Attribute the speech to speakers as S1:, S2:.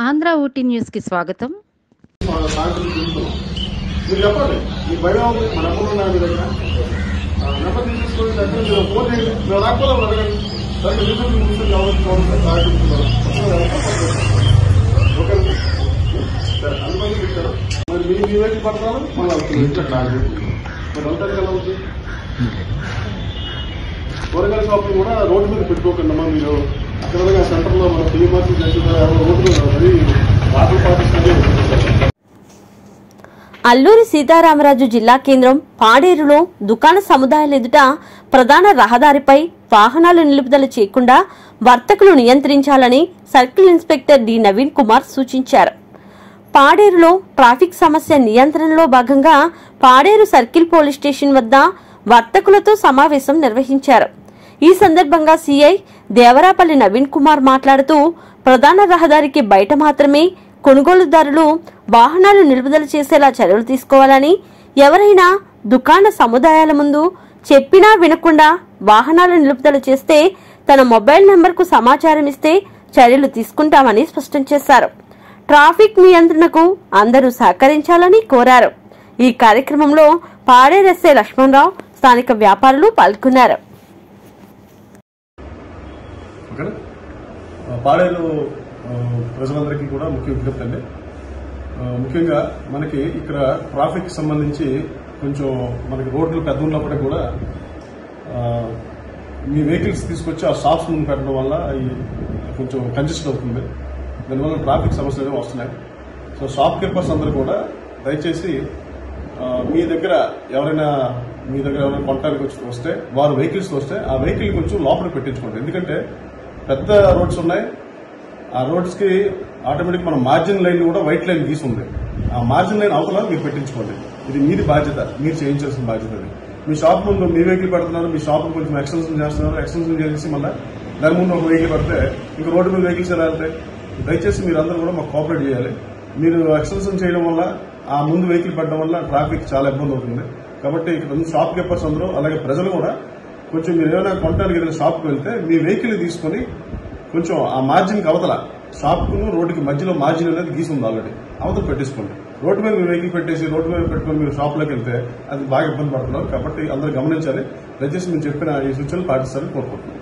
S1: Andhra Ooty news కి స్వాగతం.
S2: మీరు చెప్పండి, మీ భయం మన అమ్మలు ఉన్నాయి మీ దగ్గర నెంబర్ తీసుకొని దగ్గర మీరు ఫోన్ చేయండి. మేము రాకపోతే అడగండి. సరే యూట్యూబ్ చూస్తే ఓకే సరే అనుమతి పెట్టారు. మరి మీ వైపు పడతారు మళ్ళీ మరి అంతా ఎలా అవుతుంది? కూరగాయల షాపులు కూడా రోడ్డు మీద పెట్టుకోకండి అమ్మా. మీరు అక్కడ సెంటర్లో మన టీఎంఆర్సీ రోడ్డు మీద మరి వాటర్ పాటిస్తుంది.
S3: అల్లూరి సీతారామరాజు జిల్లా కేంద్రం పాడేరులో దుకాణ సముదాయాల ఎదుట ప్రధాన రహదారిపై వాహనాలు నిలుపుదల చేయకుండా వర్తకులు నియంత్రించాలని circle inspector D Naveen Kumar సూచించారు. పాడేరులో ట్రాఫిక్ సమస్య నియంత్రణలో భాగంగా పాడేరు సర్కిల్ పోలీస్ స్టేషన్ వద్ద వర్తకులతో సమావేశం నిర్వహించారు. ఈ సందర్భంగా సిఐ దేవరాపల్లి నవీన్ కుమార్ మాట్లాడుతూ ప్రధాన రహదారికి బయట మాత్రమే కొనుగోలుదారులు వాహనాలు నిలుపుదల చేసేలా చర్యలు తీసుకోవాలని, ఎవరైనా దుకాణ సముదాయాల ముందు చెప్పినా వినకుండా వాహనాలు నిలుపుదల చేస్తే తన మొబైల్ నంబర్కు సమాచారం ఇస్తే చర్యలు తీసుకుంటామని స్పష్టం చేశారు. ట్రాఫిక్ నియంత్రణకు అందరూ సహకరించాలని కోరారు. ఈ కార్యక్రమంలో పాడేరు ఎస్ఐ లక్ష్మణరావు, స్థానిక వ్యాపారులు పాల్గొన్నారు.
S2: పాడేరు ప్రజలందరికీ కూడా ముఖ్య విజ్ఞప్తి అండి. ముఖ్యంగా మనకి ఇక్కడ ట్రాఫిక్ సంబంధించి కొంచెం మనకి రోడ్లు పెద్ద ఉన్నప్పటికీ కూడా మీ వెహికల్స్ తీసుకొచ్చి ఆ షాప్స్ ముందు పెట్టడం వల్ల కొంచెం కంజెస్ట్ అవుతుంది. దానివల్ల ట్రాఫిక్ సమస్యలు వస్తున్నాయి. సో షాప్ కీపర్స్ అందరూ కూడా దయచేసి మీ దగ్గర ఎవరైనా కొనడానికి వస్తే వారు వెహికల్స్ వస్తే ఆ వెహికల్ కొంచెం లోపల పెట్టించుకోండి. ఎందుకంటే పెద్ద రోడ్స్ ఉన్నాయి. ఆ రోడ్స్ కి ఆటోమేటిక్ మన మార్జిన్ లైన్ కూడా వైట్ లైన్ గీసుంది. ఆ మార్జిన్ లైన్ అవతల మీరు పెట్టించుకోండి. ఇది మీది బాధ్యత, మీరు చేయించాల్సిన బాధ్యత. అది మీ షాప్ ముందు మీ వెహికల్ పెడుతున్నారు, మీ షాప్ కొంచెం ఎక్స్టెన్షన్ చేస్తున్నారు. ఎక్స్టెన్షన్ చేసి మళ్ళీ దాని ముందు ఒక వెహికల్ పెడితే ఇంకా రోడ్డు మీద వెహికల్స్ ఎలా వెళ్తాయి? దయచేసి మీరు అందరూ కూడా మాకు కోఆపరేట్ చేయాలి. మీరు ఎక్స్టెన్షన్ చేయడం వల్ల ఆ ముందు వెహికల్ పెట్టడం వల్ల ట్రాఫిక్ చాలా ఇబ్బంది అవుతుంది. కాబట్టి ఇక్కడ షాప్ కీపర్స్ అందరూ అలాగే ప్రజలు కూడా కొంచెం మీరు ఏమైనా కొనడానికి ఏదైనా షాప్కి వెళ్తే మీ వెహికల్ తీసుకుని కొంచెం ఆ మార్జిన్కి అవతల షాప్కు రోడ్డుకి మధ్యలో మార్జిన్ అనేది గీసి ఉంది ఆల్రెడీ, అవతల పెట్టేసుకోండి. రోడ్డు మీద మీరు వెహికల్ పెట్టేసి రోడ్డు మీద పెట్టుకుని మీరు షాప్లోకి వెళ్తే అది బాగా ఇబ్బంది పడుతున్నారు. కాబట్టి అందరూ గమనించాలి. దయచేసి మీరు చెప్పిన ఈ సూచనలు పాటిస్తారని కోరుకుంటున్నాను.